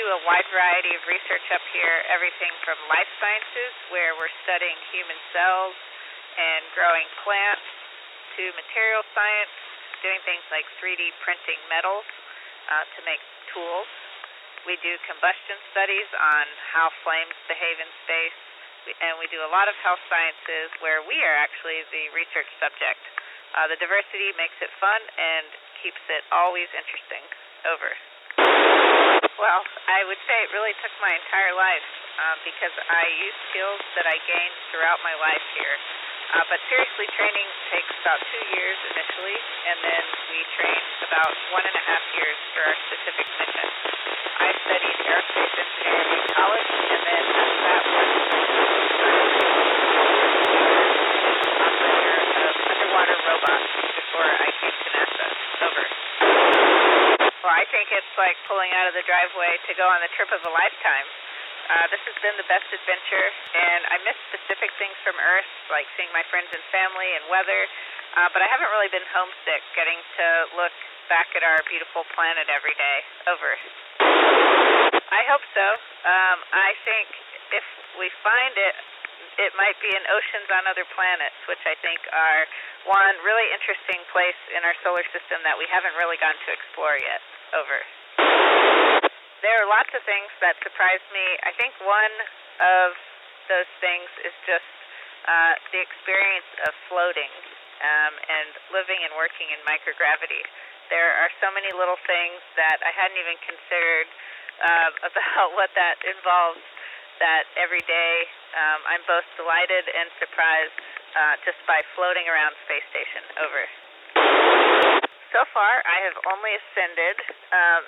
do a wide variety of research up here, everything from life sciences, where we're studying human cells and growing plants, to material science, doing things like 3D printing metals to make tools. We do combustion studies on how flames behave in space, and we do a lot of health sciences where we are actually the research subject. The diversity makes it fun and keeps it always interesting. Over. Well, I would say it really took my entire life because I use skills that I gained throughout my life here. But seriously, training takes about 2 years initially, and then we train about 1.5 years for our specific mission. I studied aerospace engineering in college, and then after that was operator of underwater robots before I came to NASA. Over. Well, I think it's like pulling out of the driveway to go on the trip of a lifetime. This has been the best adventure, and I miss specific things from Earth, like seeing my friends and family and weather, but I haven't really been homesick getting to look back at our beautiful planet every day. Over. I hope so. I think if we find it, it might be in oceans on other planets, which I think are one really interesting place in our solar system that we haven't really gotten to explore yet. Over. There are lots of things that surprise me. I think one of those things is just the experience of floating and living and working in microgravity. There are so many little things that I hadn't even considered about what that involves, that every day I'm both delighted and surprised just by floating around Space Station. Over. So far, I have only ascended,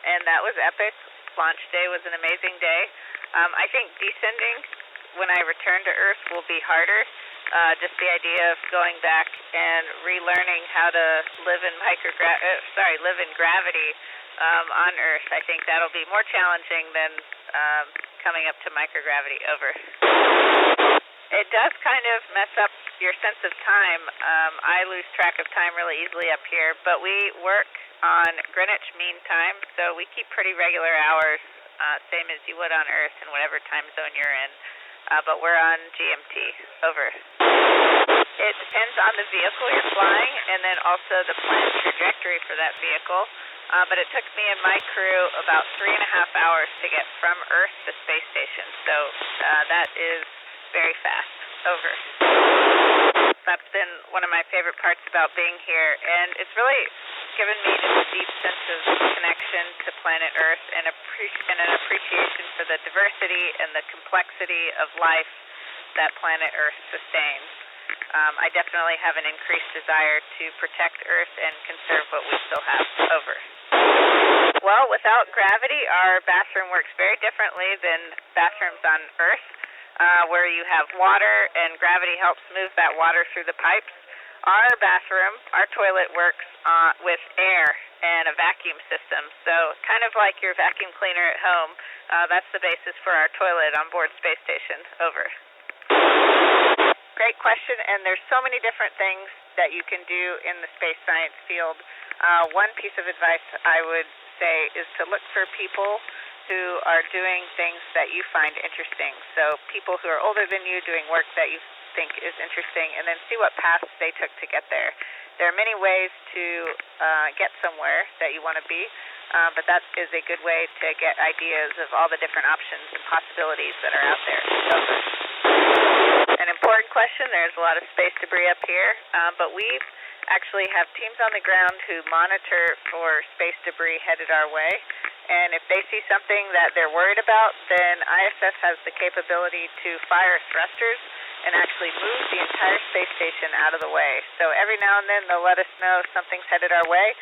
and that was epic. Launch day was an amazing day. I think descending when I return to Earth will be harder. Just the idea of going back and relearning how to live in live in gravity on Earth. I think that'll be more challenging than coming up to microgravity. Over. It does kind of mess up your sense of time. I lose track of time really easily up here, but we work on Greenwich Mean Time, so we keep pretty regular hours, same as you would on Earth in whatever time zone you're in, but we're on GMT. Over. It depends on the vehicle you're flying, and then also the planned trajectory for that vehicle, but it took me and my crew about 3.5 hours to get from Earth to Space Station, so that is very fast. Over. That's been one of my favorite parts about being here, and it's really given me just a deep sense of connection to planet Earth and an appreciation for the diversity and the complexity of life that planet Earth sustains. I definitely have an increased desire to protect Earth and conserve what we still have. Over. Well, without gravity, our bathroom works very differently than bathrooms on Earth, where you have water and gravity helps move that water through the pipes. Our bathroom, our toilet works with air and a vacuum system, so kind of like your vacuum cleaner at home, that's the basis for our toilet on board Space Station. Over. Great question, and there's so many different things that you can do in the space science field. One piece of advice I would say is to look for people who are doing things that you find interesting. So people who are older than you doing work that you think is interesting, and then see what paths they took to get there. There are many ways to get somewhere that you want to be, but that is a good way to get ideas of all the different options and possibilities that are out there. Over. An important question. There's a lot of space debris up here, but we actually have teams on the ground who monitor for space debris headed our way. And if they see something that they're worried about, then ISS has the capability to fire thrusters and actually move the entire space station out of the way. So every now and then they'll let us know something's headed our way,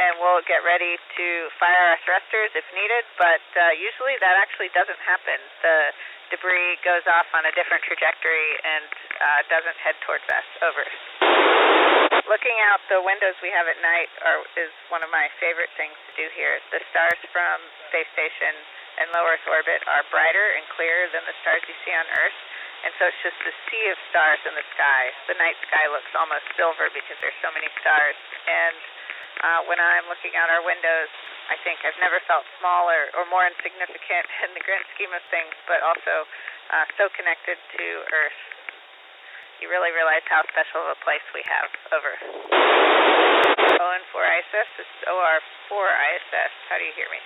and we'll get ready to fire our thrusters if needed, but usually that actually doesn't happen. The debris goes off on a different trajectory and doesn't head towards us. Over. Looking out the windows we have at night is one of my favorite things to do here. The stars from Space Station and low Earth orbit are brighter and clearer than the stars you see on Earth, and so it's just a sea of stars in the sky. The night sky looks almost silver because there's so many stars, and when I'm looking out our windows, I think I've never felt smaller or more insignificant in the grand scheme of things, but also so connected to Earth. You really realize how special of a place we have. Over. ON4 ISS, this is OR4 ISS. How do you hear me?